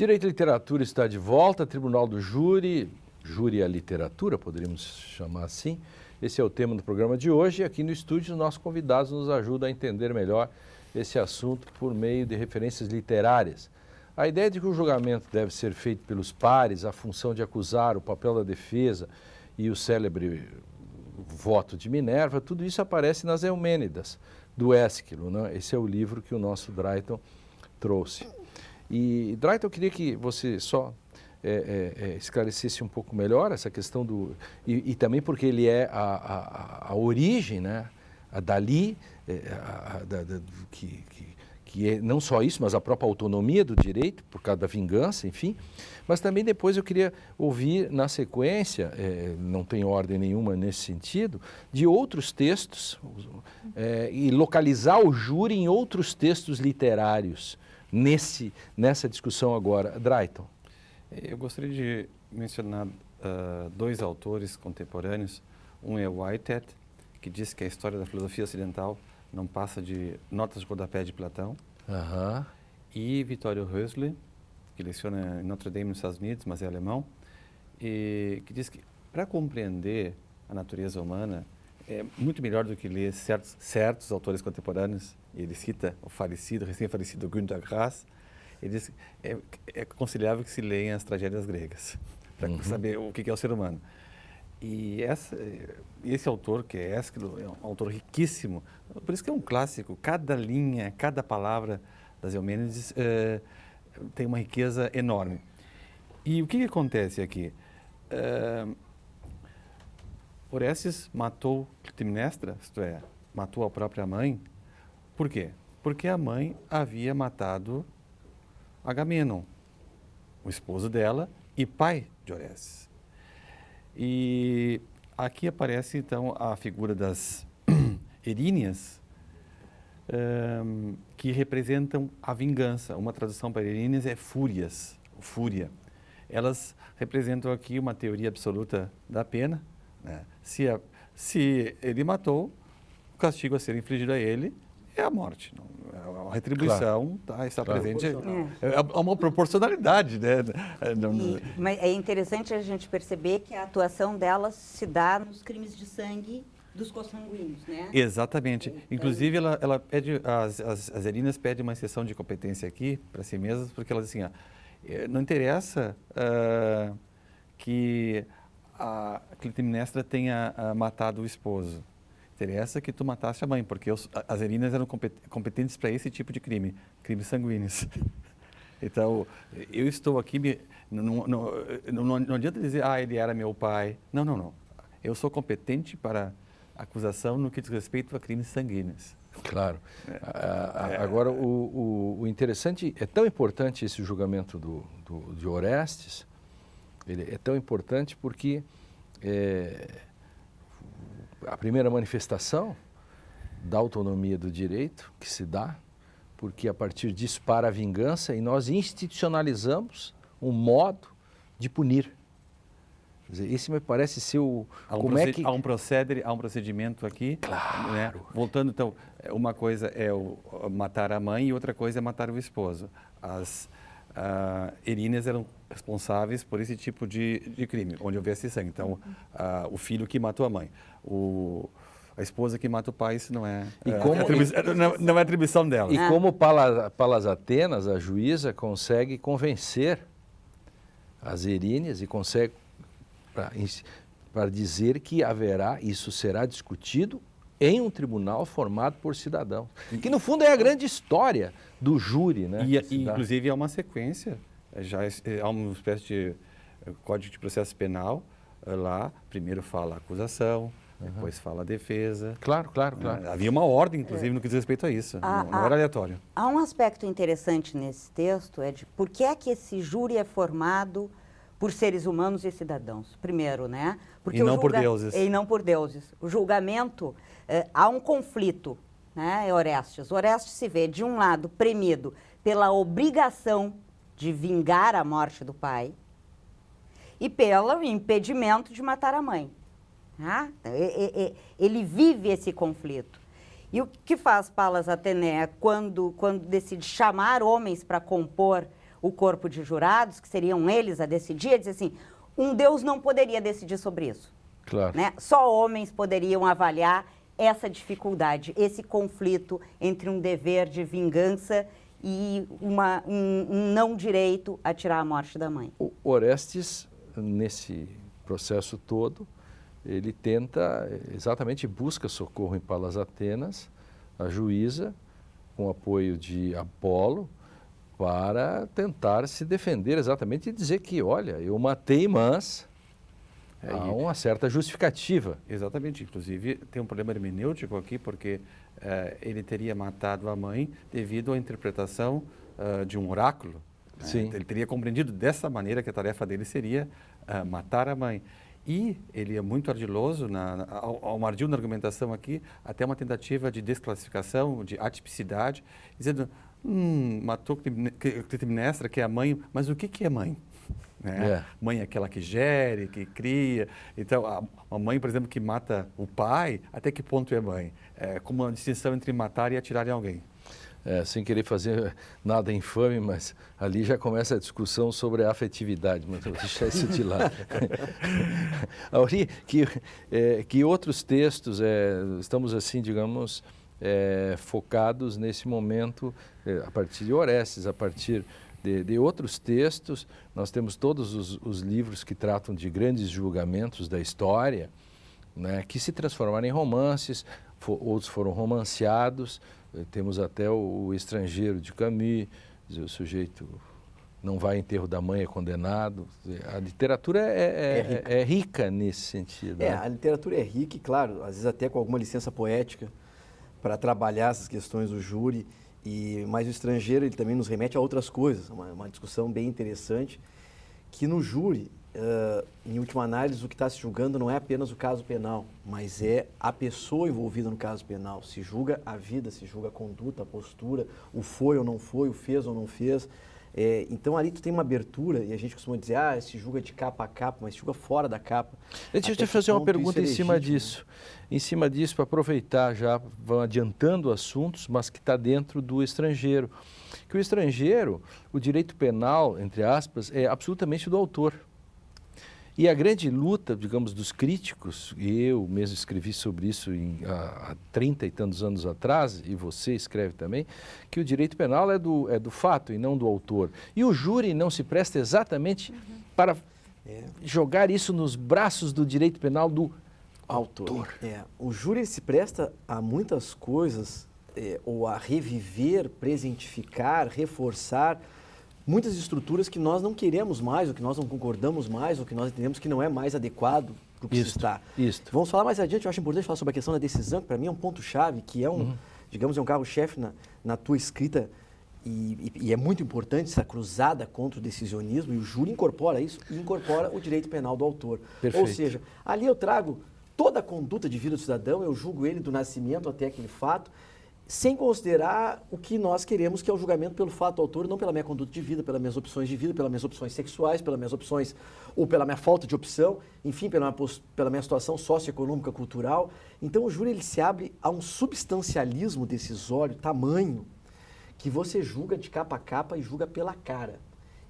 Direito e Literatura está de volta, Tribunal do Júri, Júri à Literatura, poderíamos chamar assim. Esse é o tema do programa de hoje e aqui no estúdio os nossos convidados nos ajudam a entender melhor esse assunto por meio de referências literárias. A ideia de que o julgamento deve ser feito pelos pares, a função de acusar, o papel da defesa e o célebre voto de Minerva, tudo isso aparece nas Eumênidas, do Ésquilo, né? Esse é o livro que o nosso Drayton trouxe. E, Drayton, eu queria que você só esclarecesse um pouco melhor essa questão do... E também porque ele é a origem, né? Dali, que é não só isso, mas a própria autonomia do direito, por causa da vingança, enfim. Mas também depois eu queria ouvir, na sequência, não tem ordem nenhuma nesse sentido, de outros textos e localizar o júri em outros textos literários nessa discussão agora. Drayton. Eu gostaria de mencionar dois autores contemporâneos. Um é Whitehead, que diz que a história da filosofia ocidental não passa de notas de rodapé de Platão. E Vittorio Hösle, que leciona em Notre Dame nos Estados Unidos, mas é alemão, e que diz que para compreender a natureza humana é muito melhor do que ler certos autores contemporâneos. Ele cita o recém-falecido Günter Grass. Ele diz que é aconselhável que se leiam as tragédias gregas, para saber o que é o ser humano. E esse autor, que é Ésquilo, é um autor riquíssimo, por isso que é um clássico. Cada linha, cada palavra das Eumênides tem uma riqueza enorme. E o que acontece aqui? Orestes matou Clitemnestra, isto é, matou a própria mãe. Por quê? Porque a mãe havia matado Agamenon, o esposo dela e pai de Orestes. E aqui aparece, então, a figura das Eríneas, que representam a vingança. Uma tradução para Eríneas é fúrias, fúria. Elas representam aqui uma teoria absoluta da pena, né? Se ele matou, o castigo a ser infligido a ele é a morte. A retribuição está presente. É uma proporcionalidade, né? Mas é interessante a gente perceber que a atuação delas se dá nos crimes de sangue dos consanguíneos, né? Exatamente. Inclusive, ela pede, as Eríneas pedem uma exceção de competência aqui para si mesmas, porque elas dizem assim, não interessa que a Clitemnestra tenha matado o esposo. Interessa que tu mataste a mãe, porque as Eríneas eram competentes para esse tipo de crime, crimes sanguíneos. Então, eu estou aqui, não adianta dizer, ele era meu pai. Não. Eu sou competente para acusação no que diz respeito a crimes sanguíneos. Claro. Agora, o interessante, é tão importante esse julgamento de Orestes, ele é tão importante porque a primeira manifestação da autonomia do direito que se dá, porque a partir disso para a vingança e nós institucionalizamos um modo de punir. Quer dizer, esse me parece ser o... Há um procedimento aqui. Claro. Né? Voltando, então, uma coisa é matar a mãe e outra coisa é matar o esposo. As Eríneas eram responsáveis por esse tipo de crime, onde houvesse sangue. Então, o filho que matou a mãe, a esposa que mata o pai, isso não é atribuição dela. E como Palas Atenas, a juíza, consegue convencer as Eríneas e consegue para dizer que isso será discutido em um tribunal formado por cidadãos. Que, no fundo, é a grande história do júri, né? E inclusive, há uma sequência, há uma espécie de Código de Processo Penal, lá, primeiro fala a acusação, depois fala a defesa. Claro. Havia uma ordem, inclusive, no que diz respeito a isso, não era aleatório. Há um aspecto interessante nesse texto, de por que é que esse júri é formado por seres humanos e cidadãos, primeiro, né? Porque e não por deuses. E não por deuses. O julgamento, há um conflito, né, Orestes? Orestes se vê, de um lado, premido pela obrigação de vingar a morte do pai e pelo impedimento de matar a mãe. Ele vive esse conflito. E o que faz Palas Atené quando decide chamar homens para compor o corpo de jurados, que seriam eles a decidir, dizer assim, um Deus não poderia decidir sobre isso. Claro. Né? Só homens poderiam avaliar essa dificuldade, esse conflito entre um dever de vingança e um não direito a tirar a morte da mãe. O Orestes, nesse processo todo, ele tenta, exatamente busca socorro em Palas Atenas, a juíza, com apoio de Apolo, para tentar se defender exatamente e dizer que, olha, eu matei, mas há uma certa justificativa. Exatamente. Inclusive, tem um problema hermenêutico aqui, porque ele teria matado a mãe devido à interpretação de um oráculo. Sim. Ele teria compreendido dessa maneira que a tarefa dele seria matar a mãe. E ele é muito ardiloso, ao ardil na argumentação aqui, até uma tentativa de desclassificação, de atipicidade, dizendo, matou Clitemnestra, que é a mãe, mas o que é mãe? Né? Mãe é aquela que gere, que cria. Então, a mãe, por exemplo, que mata o pai, até que ponto é mãe? É como uma distinção entre matar e atirar em alguém. Sem querer fazer nada infame, mas ali já começa a discussão sobre a afetividade, mas eu vou deixar isso de lado. Auri, que outros textos, estamos assim, digamos, focados nesse momento, a partir de Orestes, a partir de outros textos, nós temos todos os livros que tratam de grandes julgamentos da história, né, que se transformaram em romances, outros foram romanceados. Temos até o Estrangeiro de Camus, o sujeito não vai ao enterro da mãe, é condenado. A literatura é rica nesse sentido. Né? A literatura é rica e, claro, às vezes até com alguma licença poética para trabalhar essas questões do júri. Mas o Estrangeiro ele também nos remete a outras coisas, uma discussão bem interessante, que no júri, em última análise, o que está se julgando não é apenas o caso penal, mas é a pessoa envolvida no caso penal. Se julga a vida, se julga a conduta, a postura, o foi ou não foi, o fez ou não fez. Então ali tu tem uma abertura, e a gente costuma dizer, se julga de capa a capa, mas se julga fora da capa. Deixa eu te fazer uma pergunta em cima disso. Em cima disso, para aproveitar, já vão adiantando assuntos, mas que está dentro do Estrangeiro. Que o Estrangeiro, o direito penal, entre aspas, é absolutamente do autor. E a grande luta, digamos, dos críticos, e eu mesmo escrevi sobre isso há 30 e tantos anos atrás, e você escreve também, que o direito penal é do fato e não do autor. E o júri não se presta exatamente para jogar isso nos braços do direito penal do autor. O júri se presta a muitas coisas, ou a reviver, presentificar, reforçar muitas estruturas que nós não queremos mais, ou que nós não concordamos mais, ou que nós entendemos que não é mais adequado para o que se está. Vamos falar mais adiante, eu acho importante falar sobre a questão da decisão, que para mim é um ponto-chave, que é digamos, é um carro-chefe na tua escrita, e é muito importante essa cruzada contra o decisionismo, e o júri incorpora isso, e incorpora o direito penal do autor. Perfeito. Ou seja, ali eu trago toda a conduta de vida do cidadão, eu julgo ele do nascimento até aquele fato, sem considerar o que nós queremos, que é o julgamento pelo fato autor, não pela minha conduta de vida, pelas minhas opções de vida, pelas minhas opções sexuais, pelas minhas opções, ou pela minha falta de opção, enfim, pela minha situação socioeconômica, cultural. Então o júri ele se abre a um substancialismo decisório, tamanho, que você julga de capa a capa e julga pela cara.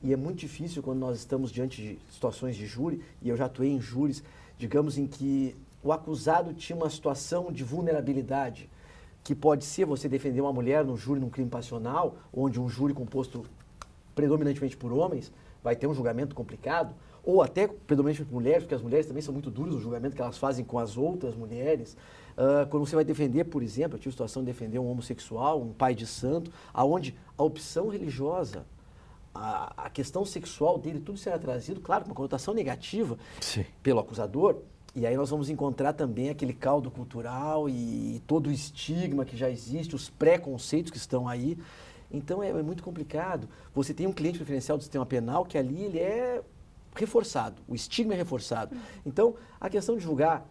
E é muito difícil quando nós estamos diante de situações de júri, e eu já atuei em júris, digamos, em que o acusado tinha uma situação de vulnerabilidade, que pode ser você defender uma mulher no júri num crime passional, onde um júri composto predominantemente por homens vai ter um julgamento complicado, ou até predominantemente por mulheres, porque as mulheres também são muito duras no julgamento que elas fazem com as outras mulheres. Quando você vai defender, por exemplo, eu tive a situação de defender um homossexual, um pai de santo, aonde a opção religiosa, a questão sexual dele, tudo será trazido, claro, com uma conotação negativa pelo acusador. E aí nós vamos encontrar também aquele caldo cultural e todo o estigma que já existe, os preconceitos que estão aí. Então é muito complicado. Você tem um cliente preferencial do sistema penal que ali ele é reforçado, o estigma é reforçado. Então a questão de julgar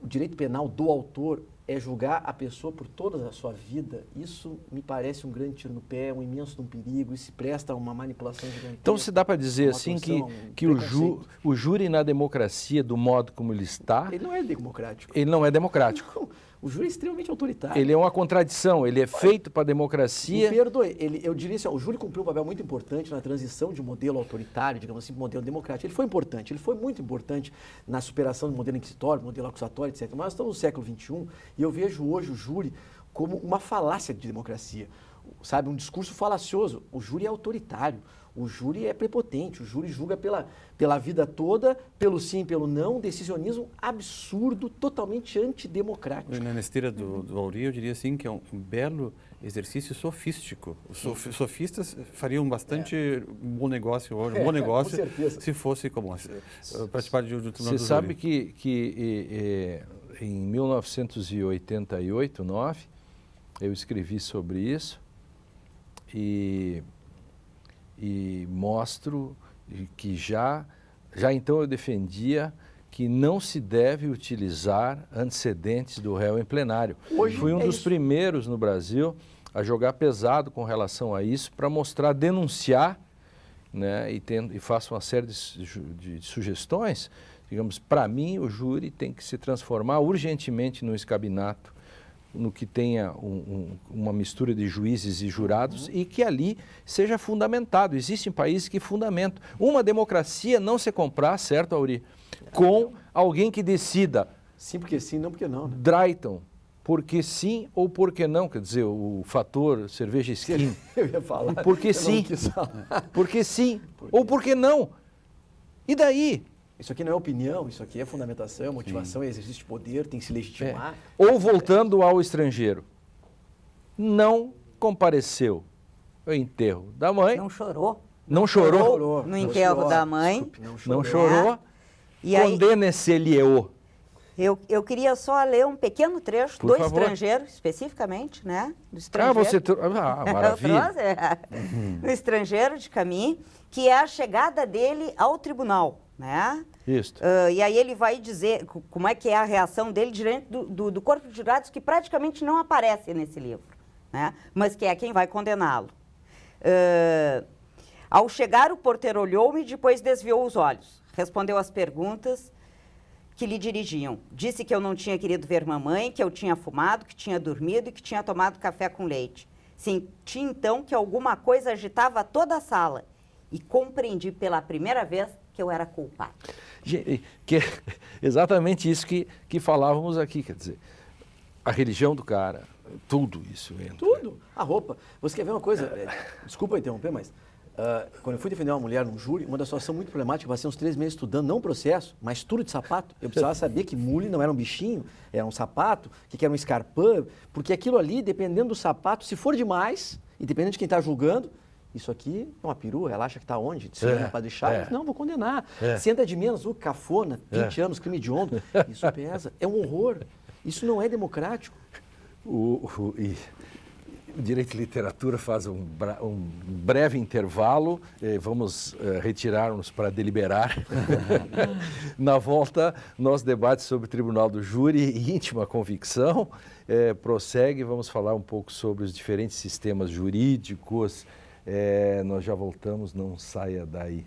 o direito penal do autor é julgar a pessoa por toda a sua vida. Isso me parece um grande tiro no pé, um imenso perigo, e se presta a uma manipulação gigantesca. Então se dá para dizer assim que o júri na democracia, do modo como ele está... Ele não é democrático. Ele não é democrático. O júri é extremamente autoritário. Ele é uma contradição, ele é feito para a democracia. Me perdoe, eu diria assim, ó, o júri cumpriu um papel muito importante na transição de um modelo autoritário, digamos assim, para um modelo democrático. Ele foi importante, ele foi muito importante na superação do modelo inquisitório, modelo acusatório, etc. Mas nós estamos no século XXI e eu vejo hoje o júri como uma falácia de democracia. Sabe, um discurso falacioso. O júri é autoritário, o júri é prepotente, o júri julga pela vida toda, pelo sim e pelo não, decisionismo absurdo, totalmente antidemocrático. Na esteira do Auri, eu diria assim que é um belo exercício sofístico. Os sofistas fariam bastante bom negócio hoje, um bom negócio, se fosse como participar do Tribunal do Júri. Você sabe que em 1988, 9, eu escrevi sobre isso e mostro que já então eu defendia que não se deve utilizar antecedentes do réu em plenário. Hoje Fui um é dos isso. primeiros no Brasil a jogar pesado com relação a isso para mostrar, denunciar, né, e faço uma série de sugestões. Digamos, para mim, o júri tem que se transformar urgentemente num escabinato, no que tenha uma mistura de juízes e jurados e que ali seja fundamentado. Existem países que fundamentam. Uma democracia não se comprar, certo, Auri? Com alguém que decida. Sim, porque sim, não porque não. Né? Drayton, porque sim ou porque não? Quer dizer, o fator cerveja skin. Eu ia falar. Porque eu sim. não quis falar. Porque sim ou porque não. E daí? Isso aqui não é opinião, isso aqui é fundamentação, é motivação, é exercício de poder, tem que se legitimar. Ou voltando ao estrangeiro, não compareceu ao enterro da mãe. Não chorou. Não chorou. Chorou. No enterro da mãe. Não chorou. E aí, Condene-se-lhe-o. eu queria só ler um pequeno trecho Por do favor. estrangeiro, especificamente, né? Do Ah, estrangeiro. você... maravilha. Eu trouxe, no estrangeiro de Camus, que é a chegada dele ao tribunal, né? Isso. E aí ele vai dizer como é que é a reação dele diante do corpo de jurados, que praticamente não aparece nesse livro, né? Mas que é quem vai condená-lo. Ao chegar, o porteiro olhou-me e depois desviou os olhos. Respondeu às perguntas que lhe dirigiam. Disse que eu não tinha querido ver mamãe, que eu tinha fumado, que tinha dormido e que tinha tomado café com leite. Senti então que alguma coisa agitava toda a sala e compreendi pela primeira vez que eu era culpado. Que é exatamente isso que falávamos aqui, quer dizer, a religião do cara, tudo isso entra. Tudo. A roupa. Você quer ver uma coisa? Desculpa interromper, mas quando eu fui defender uma mulher num júri, uma das situações muito problemáticas, eu passei uns 3 meses estudando, não um processo, mas tudo de sapato. Eu precisava saber que mule não era um bichinho, era um sapato, que era um escarpão, porque aquilo ali, dependendo do sapato, se for demais, e dependendo de quem está julgando, isso aqui é uma perua, ela acha que está onde? Desfilando Padre Chagas? Não, vou condenar. Senta de menos, cafona, 20 anos, crime de onda. Isso pesa, é um horror. Isso não é democrático. O Direito de Literatura faz um breve intervalo, vamos retirar-nos para deliberar. Na volta, nosso debate sobre o Tribunal do Júri e íntima convicção prossegue, vamos falar um pouco sobre os diferentes sistemas jurídicos. Nós já voltamos, não saia daí.